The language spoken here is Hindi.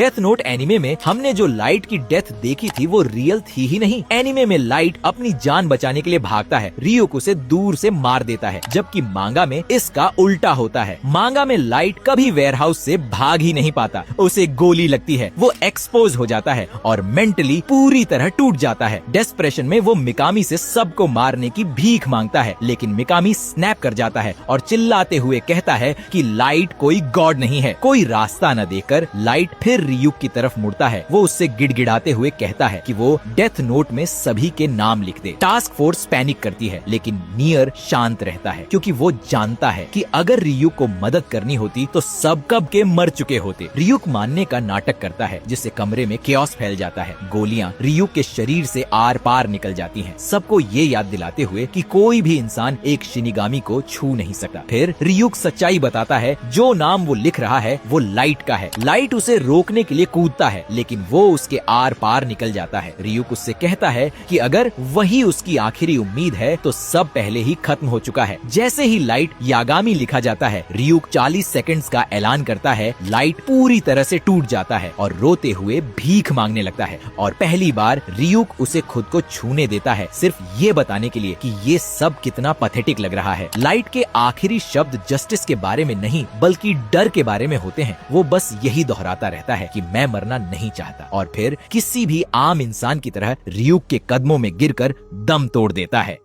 डेथ नोट एनिमे में हमने जो लाइट की डेथ देखी थी वो रियल थी ही नहीं। एनिमे में लाइट अपनी जान बचाने के लिए भागता है, रियुक उसे दूर से मार देता है, जबकि मांगा में इसका उल्टा होता है। मांगा में लाइट कभी वेयरहाउस से भाग ही नहीं पाता, उसे गोली लगती है, वो एक्सपोज हो जाता है और मेंटली पूरी तरह टूट जाता है। डेस्परेशन में वो मिकामी से सबको मारने की भीख मांगता है, लेकिन मिकामी स्नैप कर जाता है और चिल्लाते हुए कहता है कि लाइट कोई गॉड नहीं है। कोई रास्ता न देखकर लाइट फिर रियुक की तरफ मुड़ता है। वो उससे गिड़गिड़ाते हुए कहता है कि वो डेथ नोट में सभी के नाम लिख दे। टास्क फोर्स पैनिक करती है, लेकिन नियर शांत रहता है क्योंकि वो जानता है कि अगर रियुक को मदद करनी होती तो सब कब के मर चुके होते। रियुक मानने का नाटक करता है, जिससे कमरे में केओस फैल जाता है। गोलियां रियुक के शरीर से आर पार निकल जाती हैं, सबको ये याद दिलाते हुए कि कोई भी इंसान एक शिनिगामी को छू नहीं सकता। फिर रियुक सच्चाई बताता है, जो नाम वो लिख रहा है वो लाइट का है। लाइट उसे रोकने के लिए कूदता है, लेकिन वो उसके आर पार निकल जाता है। रियुक उससे कहता है कि अगर वही उसकी आखिरी उम्मीद है तो सब पहले ही खत्म हो चुका है। जैसे ही लाइट यागामी लिखा जाता है, रियुक 40 सेकंड्स का ऐलान करता है। लाइट पूरी तरह से टूट जाता है और रोते हुए भीख मांगने लगता है, और पहली बार रियुक उसे खुद को छूने देता है, सिर्फ ये बताने के लिए कि ये सब कितना पैथेटिक लग रहा है। लाइट के आखिरी शब्द जस्टिस के बारे में नहीं बल्कि डर के बारे में होते हैं। वो बस यही दोहराता रहता है कि मैं मरना नहीं चाहता, और फिर किसी भी आम इंसान की तरह रियुक के कदमों में गिरकर दम तोड़ देता है।